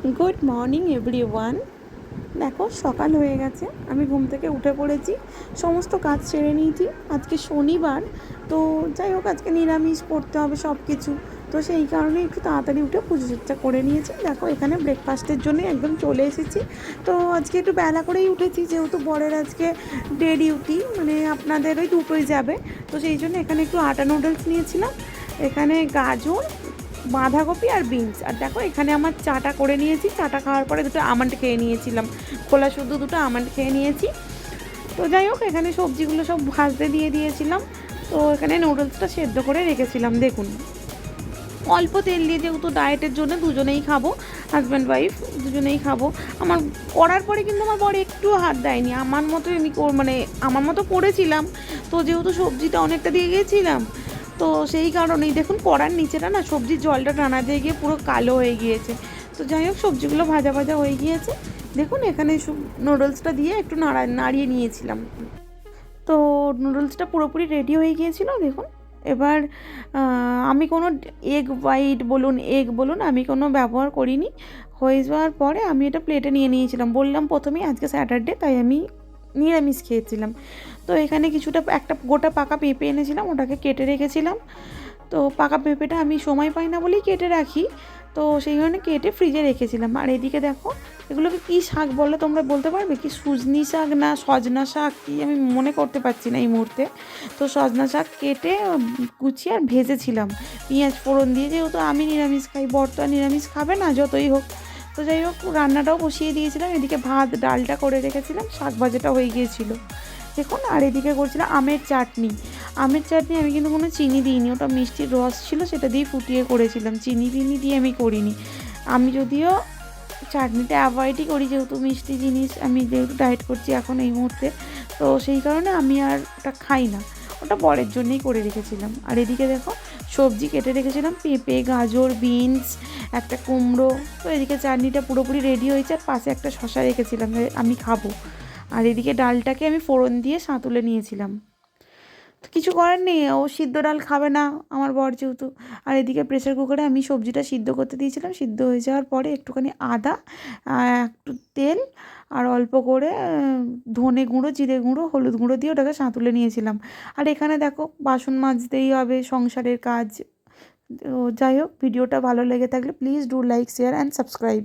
Good morning everyone. দেখো সকাল হয়ে গেছে, আমি ঘুম থেকে উঠে পড়েছি, সমস্ত কাজ সেরে নিয়েছি। আজকে শনিবার, তো যাই হোক আজকে নিরামিষ করতে হবে সব কিছু। তো সেই কারণে একটু তাড়াতাড়ি উঠে পুজো চর্চা করে নিয়েছি। দেখো এখানে ব্রেকফাস্টের জন্য একদম চলে এসেছি। তো আজকে একটু বেলা করেই উঠেছি, যেহেতু বরের আজকে ডে ডিউটি, মানে আপনাদের ওই দুটোই যাবে। তো সেই জন্য এখানে একটু আটা নুডলস নিয়েছিলাম, এখানে গাজর, বাঁধাকপি আর বিনস। আর দেখো এখানে আমার চাটা করে নিয়েছি, চাটা খাওয়ার পরে দুটো আমন্ড খেয়ে নিয়েছিলাম, খোলা শুদ্ধ দুটো আমন্ড খেয়ে নিয়েছি। তো যাই হোক এখানে সবজিগুলো সব ভাজতে দিয়ে দিয়েছিলাম। তো এখানে নুডলসটা সেদ্ধ করে রেখেছিলাম। দেখুন অল্প তেল দিয়ে, যেহেতু ডায়েটের জন্য দুজনেই খাবো, হাজব্যান্ড ওয়াইফ দুজনেই খাবো। আমার করার পরে কিন্তু আমার বর একটু হাত দেয়নি, আমার মতো আমি মানে আমার মতো করেছিলাম। তো যেহেতু সবজিটা অনেকটা দিয়ে গিয়েছিলাম, তো সেই কারণেই দেখুন কড়ার নিচেটা না সবজির জলটা টানা দিয়ে গিয়ে পুরো কালো হয়ে গিয়েছে। তো যাই হোক সবজিগুলো ভাজা ভাজা হয়ে গিয়েছে। দেখুন এখানে নুডলসটা দিয়ে একটু নাড়িয়ে নিয়েছিলাম। তো নুডলসটা পুরোপুরি রেডি হয়ে গিয়েছিল দেখুন। এবার আমি কোনো এগ বলুন আমি কোনো ব্যবহার করিনি। হয়ে যাওয়ার পরে আমি এটা প্লেটে নিয়ে নিয়েছিলাম। বললাম প্রথমেই আজকে স্যাটারডে, তাই আমি নিরামিষ খেয়েছিলাম। তো এখানে কিছুটা একটা গোটা পাকা পেঁপে এনেছিলাম, ওটাকে কেটে রেখেছিলাম। তো পাকা পেঁপেটা আমি সময় পাই না বলেই কেটে রাখি, তো সেই কারণে কেটে ফ্রিজে রেখেছিলাম। আর এদিকে দেখো এগুলোকে কী শাক বলে তোমরা বলতে পারবে কি? সুজনি শাক না সজনা শাক, কি আমি মনে করতে পারছি না এই মুহূর্তে। তো সজনা শাক কেটে কুচিয়ে আর ভেজেছিলাম পেঁয়াজ ফোড়ন দিয়ে, যেহেতু আমি নিরামিষ খাই, বর তো আর নিরামিষ খাবে না যতই হোক। তো যাই হোক রান্নাটাও বসিয়ে দিয়েছিলাম, এদিকে ভাত ডালটা করে রেখেছিলাম, শাক ভাজাটা হয়ে গিয়েছিলো দেখুন। আর এদিকে করছিলাম আমের চাটনি। আমের চাটনি আমি কিন্তু কোনো চিনি দিইনি, ওটা মিষ্টির রস ছিল সেটা দিয়ে ফুটিয়ে করেছিলাম, চিনি টিনি দিয়ে আমি করিনি। আমি যদিও চাটনিটা অ্যাভয়েডই করি, যেহেতু মিষ্টি জিনিস আমি যেহেতু ডায়েট করছি এখন এই মুহূর্তে, তো সেই কারণে আমি আর ওটা খাই না, ওটা বরের জন্যেই করে রেখেছিলাম। আর এদিকে দেখো সবজি কেটে রেখেছিলাম, পেঁপে, গাজর, বিনস, একটা কুমড়ো। তো এদিকে চাটনিটা পুরোপুরি রেডি হয়েছে, আর পাশে একটা শশা রেখেছিলাম আমি খাবো। আর এদিকে ডালটাকে আমি ফোড়ন দিয়ে সাঁতুলে নিয়েছিলাম। তো কিছু করার নেই, ও সিদ্ধ ডাল খাবে না আমার বর যেহেতু। আর এদিকে প্রেসার কুকারে আমি সবজিটা সিদ্ধ করতে দিয়েছিলাম, সিদ্ধ হয়ে যাওয়ার পরে একটুখানি আদা, একটু তেল, আর অল্প করে ধনে গুঁড়ো, জিরে গুঁড়ো, হলুদ গুঁড়ো দিয়ে ওটাকে সাঁতুলে নিয়েছিলাম। আর এখানে দেখো বাসন মাজতেই হবে, সংসারের কাজ। তো যাই হোক ভিডিওটা ভালো লেগে থাকলে please do like, share and subscribe.